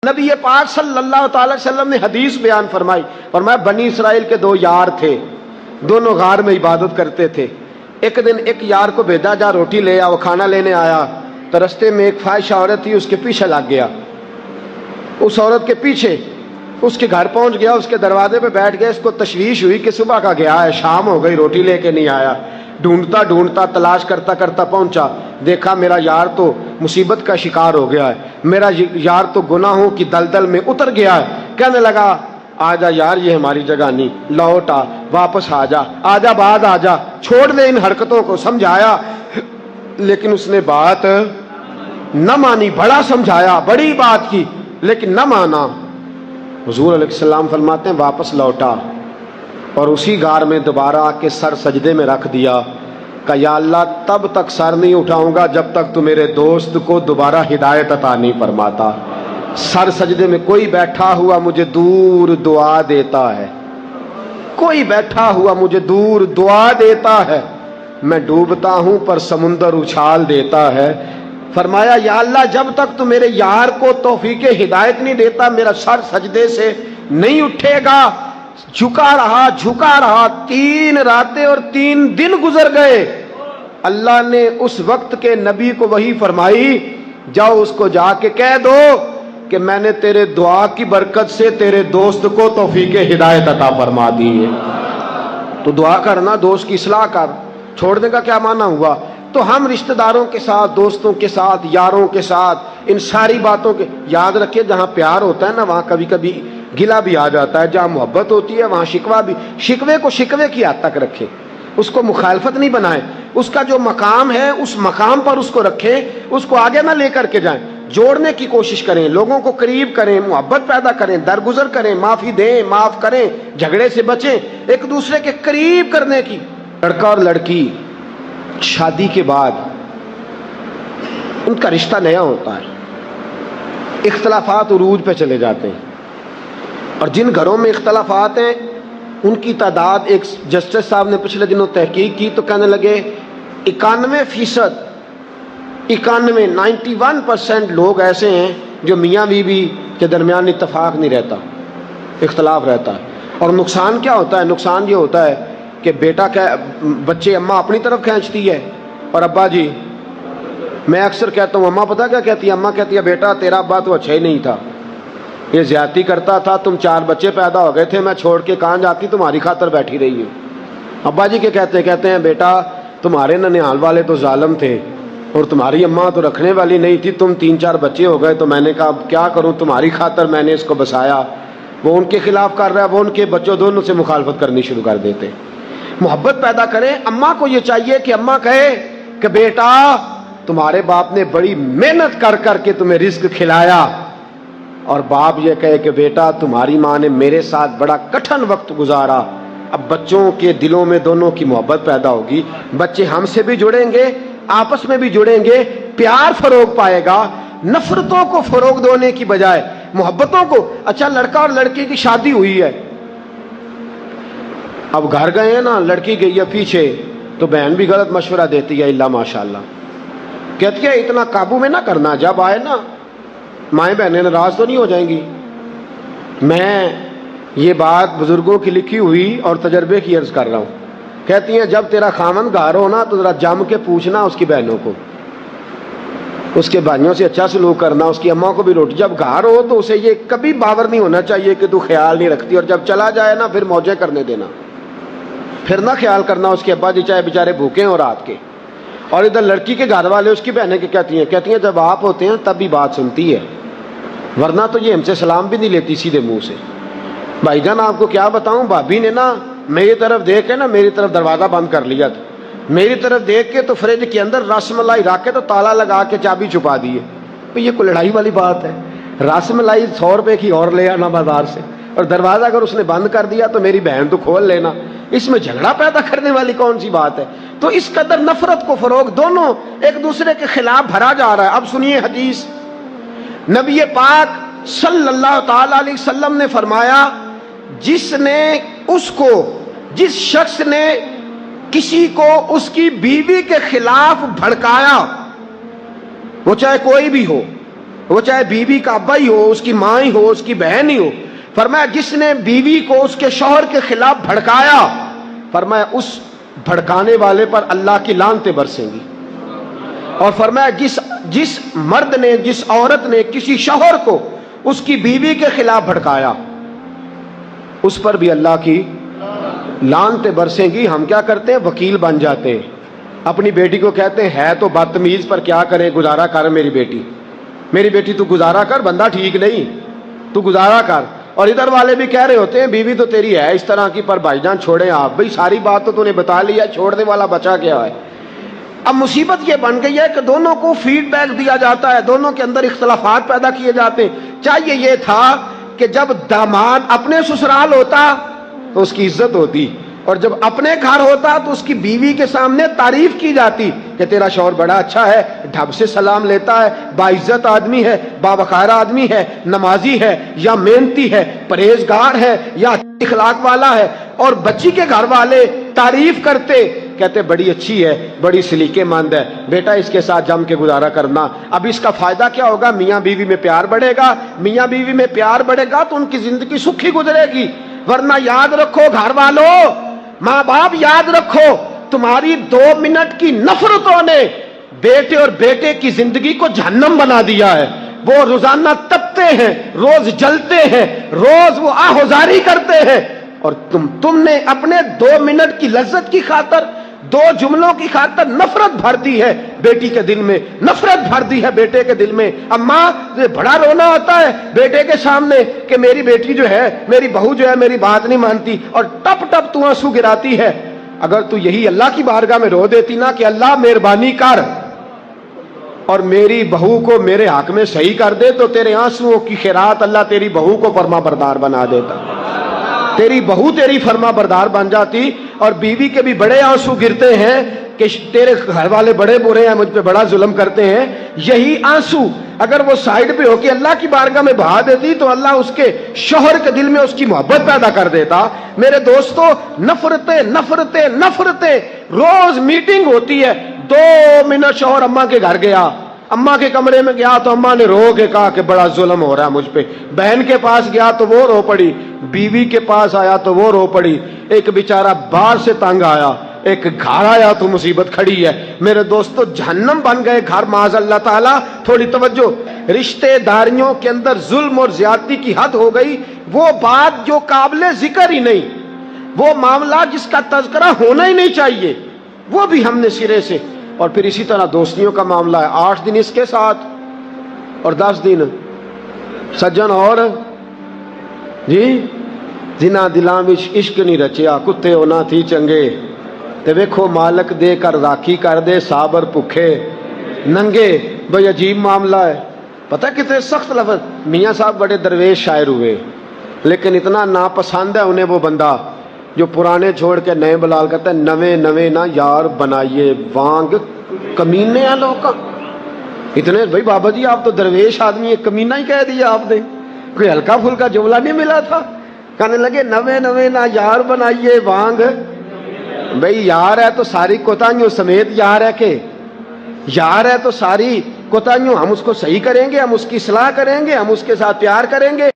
نبی پاک صلی اللہ تعالی وسلم نے حدیث بیان فرمائی، فرمایا بنی اسرائیل کے دو یار تھے، دونوں غار میں عبادت کرتے تھے۔ ایک دن ایک یار کو بھیجا جا روٹی لے آ، وہ کھانا لینے آیا تو رستے میں ایک فاحشہ عورت تھی، اس کے پیچھے لگ گیا، اس عورت کے پیچھے اس کے گھر پہنچ گیا، اس کے دروازے پہ بیٹھ گیا۔ اس کو تشویش ہوئی کہ صبح کا گیا ہے، شام ہو گئی، روٹی لے کے نہیں آیا۔ ڈھونڈتا ڈھونڈتا تلاش کرتا کرتا پہنچا، دیکھا میرا یار تو مصیبت کا شکار ہو گیا ہے، میرا یار تو گناہوں کی دلدل میں اتر گیا ہے۔ کہنے لگا آجا یار، یہ ہماری جگہ نہیں، لوٹ آ، واپس آجا، آجا بعد آجا، چھوڑ دے ان حرکتوں کو۔ سمجھایا لیکن اس نے بات نہ مانی، بڑا سمجھایا، بڑی بات کی لیکن نہ مانا۔ حضور علیہ السلام فرماتے ہیں واپس لوٹا اور اسی غار میں دوبارہ آ کے سر سجدے میں رکھ دیا کہ یا اللہ تب تک سر نہیں اٹھاؤں گا جب تک تو میرے دوست کو دوبارہ ہدایت عطا نہیں فرماتا۔ سر سجدے میں کوئی بیٹھا ہوا مجھے دور دعا دیتا ہے، کوئی بیٹھا ہوا مجھے دور دعا دیتا ہے، میں ڈوبتا ہوں پر سمندر اچھال دیتا ہے۔ فرمایا یا اللہ جب تک تو میرے یار کو توفیق ہدایت نہیں دیتا میرا سر سجدے سے نہیں اٹھے گا۔ جھکا رہا 3 راتیں اور 3 دن گزر گئے۔ اللہ نے اس وقت کے نبی کو وحی فرمائی، جاؤ اس کو جا کے کہہ دو کہ میں نے تیرے دعا کی برکت سے تیرے دوست کو توفیق ہدایت عطا فرما دی ہے۔ تو دعا کرنا، دوست کی اصلاح کر، چھوڑنے کا کیا معنی ہوا؟ تو ہم رشتہ داروں کے ساتھ، دوستوں کے ساتھ، یاروں کے ساتھ ان ساری باتوں کے یاد رکھیں، جہاں پیار ہوتا ہے نا وہاں کبھی کبھی گلہ بھی آ جاتا ہے، جہاں محبت ہوتی ہے وہاں شکوہ بھی، شکوے کو شکوے کی حد تک رکھیں، اس کو مخالفت نہیں بنائیں، اس کا جو مقام ہے اس مقام پر اس کو رکھیں، اس کو آگے نہ لے کر کے جائیں، جوڑنے کی کوشش کریں، لوگوں کو قریب کریں، محبت پیدا کریں، درگزر کریں، معافی دیں، معاف کریں، جھگڑے سے بچیں، ایک دوسرے کے قریب کرنے کی۔ لڑکا اور لڑکی شادی کے بعد ان کا رشتہ نیا ہوتا ہے، اختلافات عروج پہ چلے جاتے ہیں، اور جن گھروں میں اختلافات ہیں ان کی تعداد، ایک جسٹس صاحب نے پچھلے دنوں تحقیق کی تو کہنے لگے 91%، 91% لوگ ایسے ہیں جو میاں بیوی کے درمیان اتفاق نہیں رہتا، اختلاف رہتا ہے۔ اور نقصان کیا ہوتا ہے؟ نقصان یہ ہوتا ہے کہ بیٹا بچے اماں اپنی طرف کھینچتی ہے اور ابا جی، میں اکثر کہتا ہوں اماں پتہ کیا کہتی ہے؟ اماں کہتی ہے بیٹا تیرا ابا تو اچھا ہی نہیں تھا، یہ زیادتی کرتا تھا، تم 4 بچے پیدا ہو گئے تھے، میں چھوڑ کے کہاں جاتی، تمہاری خاطر بیٹھی رہی ہوں۔ ابا جی کے کہتے ہیں بیٹا تمہارے ننیال والے تو ظالم تھے اور تمہاری اماں تو رکھنے والی نہیں تھی، تم 3-4 بچے ہو گئے تو میں نے کہا اب کیا کروں، تمہاری خاطر میں نے اس کو بسایا۔ وہ ان کے خلاف کر رہا ہے، وہ ان کے بچوں دونوں سے مخالفت کرنی شروع کر دیتے۔ محبت پیدا کریں۔ اماں کو یہ چاہیے کہ اماں کہے کہ بیٹا تمہارے باپ نے بڑی محنت کر کر کے تمہیں رزق کھلایا، اور باپ یہ کہے کہ بیٹا تمہاری ماں نے میرے ساتھ بڑا کٹھن وقت گزارا۔ اب بچوں کے دلوں میں دونوں کی محبت پیدا ہوگی، بچے ہم سے بھی جڑیں گے، آپس میں بھی جڑیں گے، پیار فروغ پائے گا، نفرتوں کو فروغ دینے کی بجائے محبتوں کو۔ اچھا لڑکا اور لڑکی کی شادی ہوئی ہے، اب گھر گئے ہیں نا، لڑکی گئی ہے پیچھے تو بہن بھی غلط مشورہ دیتی ہے، اللہ ماشاءاللہ کہتی ہے اتنا قابو میں نہ کرنا، جب آئے نا مائیں بہنیں ناراض تو نہیں ہو جائیں گی۔ میں یہ بات بزرگوں کی لکھی ہوئی اور تجربے کی عرض کر رہا ہوں۔ کہتی ہیں جب تیرا خامن گھر ہو نا تو ذرا جم کے پوچھنا اس کی بہنوں کو، اس کے بھائیوں سے اچھا سلوک کرنا، اس کی اماں کو بھی روٹی، جب گھر ہو تو اسے یہ کبھی باور نہیں ہونا چاہیے کہ تو خیال نہیں رکھتی، اور جب چلا جائے نا پھر موجیں کرنے دینا، پھر نہ خیال کرنا اس کے ابا جی چاہے بیچارے بھوکے ہوں رات کے۔ اور ادھر لڑکی کے گھر والے اس کی بہنیں کہتی ہیں جب آپ ہوتے ہیں تب بھی بات سنتی ہے، ورنہ تو یہ ہم سے سلام بھی نہیں لیتی سیدھے منہ سے۔ بھائی جان آپ کو کیا بتاؤں، بھابی نے نا میری طرف دیکھ کے نا میری طرف دروازہ بند کر لیا تھا، میری طرف دیکھ کے تو فریج کے اندر رس ملائی رکھ کے تو تالا لگا کے چابی چھپا دی ہے۔ تو یہ کوئی لڑائی والی بات ہے؟ رس ملائی 100 روپے کی اور لے آنا بازار سے، اور دروازہ اگر اس نے بند کر دیا تو میری بہن تو کھول لینا، اس میں جھگڑا پیدا کرنے والی کون سی بات ہے؟ تو اس قدر نفرت کو فروغ، دونوں ایک دوسرے کے خلاف بھرا جا رہا ہے۔ اب سنیے حدیث، نبی پاک صلی اللہ تعالی علیہ وسلم نے فرمایا جس شخص نے کسی کو اس کی بیوی کے خلاف بھڑکایا، وہ چاہے کوئی بھی ہو، وہ چاہے بیوی کا ابا ہی ہو، اس کی ماں ہی ہو، اس کی بہن ہی ہو، فرمایا جس نے بیوی کو اس کے شوہر کے خلاف بھڑکایا، فرمایا اس بھڑکانے والے پر اللہ کی لعنتیں برسیں گی۔ اور فرمایا جس مرد نے، جس عورت نے کسی شوہر کو اس کی بیوی کے خلاف بھڑکایا، اس پر بھی اللہ کی لعنتیں برسیں گی۔ ہم کیا کرتے ہیں؟ وکیل بن جاتے ہیں، اپنی بیٹی کو کہتے ہیں ہے تو بدتمیز پر کیا کریں، گزارا کر میری بیٹی تو گزارا کر، بندہ ٹھیک نہیں، تو گزارا کر۔ اور ادھر والے بھی کہہ رہے ہوتے ہیں بیوی تو تیری ہے اس طرح کی، پر بھائی جان چھوڑیں آپ، بھئی ساری بات تو نے بتا لی ہے، چھوڑنے والا بچا کیا ہے؟ اب مصیبت یہ بن گئی ہے کہ دونوں کو فیڈ بیک دیا جاتا ہے، دونوں کے اندر اختلافات پیدا کیے جاتے ہیں۔ چاہیے یہ تھا کہ جب داماد اپنے سسرال ہوتا تو اس کی عزت ہوتی، اور جب اپنے گھر ہوتا تو اس کی بیوی کے سامنے تعریف کی جاتی کہ تیرا شوہر بڑا اچھا ہے، ڈھب سے سلام لیتا ہے، باعزت آدمی ہے، باوقار آدمی ہے، نمازی ہے یا محنتی ہے، پرہیزگار ہے یا اخلاق والا ہے۔ اور بچی کے گھر والے تعریف کرتے، کہتے بڑی اچھی ہے، بڑی سلیقے مند ہے، بیٹا اس کے ساتھ جم کے گزارا کرنا۔ اب اس کا فائدہ کیا ہوگا؟ میاں بیوی میں پیار بڑھے گا، میاں بیوی میں پیار بڑھے گا تو ان کی زندگی سکھی گزرے گی۔ ورنہ یاد رکھو گھر والوں، ماں باپ یاد رکھو، تمہاری 2 منٹ کی نفرتوں نے بیٹے اور بیٹے کی زندگی کو جہنم بنا دیا ہے۔ وہ روزانہ تپتے ہیں، روز جلتے ہیں، روز وہ آہوزاری کرتے ہیں، اور تم نے اپنے 2 منٹ کی لذت کی خاطر، 2 جملوں کی خاطر نفرت بھر دی ہے بیٹی کے دل میں، نفرت بھر دی ہے بیٹے کے دل میں۔ اماں بڑا رونا ہوتا ہے بیٹے کے سامنے کہ میری بیٹی جو ہے، میری بہو جو ہے میری بات نہیں مانتی، اور ٹپ ٹپ تو آنسو گراتی ہے۔ اگر تو یہی اللہ کی بارگاہ میں رو دیتی نا کہ اللہ مہربانی کر اور میری بہو کو میرے حق میں صحیح کر دے، تو تیرے آنسوؤں کی خیرات اللہ تیری بہو کو فرما بردار بنا دیتا، تیری بہو تیری فرما بردار بن جاتی۔ اور بیوی کے بھی بڑے آنسو گرتے ہیں کہ تیرے گھر والے بڑے برے ہیں، مجھ پہ بڑا ظلم کرتے ہیں۔ یہی آنسو اگر وہ سائیڈ پہ ہو کے اللہ کی بارگاہ میں بہا دیتی تو اللہ اس کے شوہر کے دل میں اس کی محبت پیدا کر دیتا۔ میرے دوستو، نفرتیں نفرتیں نفرتیں، روز میٹنگ ہوتی ہے، 2 منٹ شوہر اماں کے گھر گیا، اماں کے کمرے میں گیا تو اماں نے رو کے کہا کہ بڑا ظلم ہو رہا ہے مجھ پہ، بہن کے پاس گیا تو وہ رو پڑی، بیوی کے پاس آیا تو وہ رو پڑی، ایک بیچارہ باہر سے تنگ آیا، ایک گھر آیا تو مصیبت کھڑی ہے۔ میرے دوستو، جہنم بن گئے گھر معاذ اللہ تعالی۔ تھوڑی توجہ، رشتہ داریوں کے اندر ظلم اور زیادتی کی حد ہو گئی، وہ بات جو قابل ذکر ہی نہیں، وہ معاملہ جس کا تذکرہ ہونا ہی نہیں چاہیے، وہ بھی ہم نے سرے سے۔ اور پھر اسی طرح دوستیوں کا معاملہ ہے، 8 دن اس کے ساتھ اور 10 دن سجن اور جی جنا دلاں وچ عشق نہیں رچیا، کتے ہونا تھی چنگے، تے ویکھو مالک دے کر راکھی کر دے صابر بھکھے ننگے۔ بھئی عجیب معاملہ ہے، پتہ کتنے سخت لفظ۔ میاں صاحب بڑے درویش شاعر ہوئے، لیکن اتنا ناپسند ہے انہیں وہ بندہ جو پرانے چھوڑ کے نئے بلال کرتا ہے، نوے نوے نہ یار بنائیے وانگ کمینے ہیں لوگ کا۔ اتنے بھائی بابا جی آپ تو درویش آدمی ہے، کمینہ ہی کہہ دیا آپ نے، کوئی ہلکا پھلکا جملہ نہیں ملا تھا؟ کہنے لگے نوے نوے نہ یار بنائیے وانگ۔ بھئی یار ہے تو ساری کوتاہیوں سمیت یار ہے، کہ یار ہے تو ساری کوتاہیوں ہم اس کو صحیح کریں گے، ہم اس کی اصلاح کریں گے، ہم اس کے ساتھ پیار کریں گے۔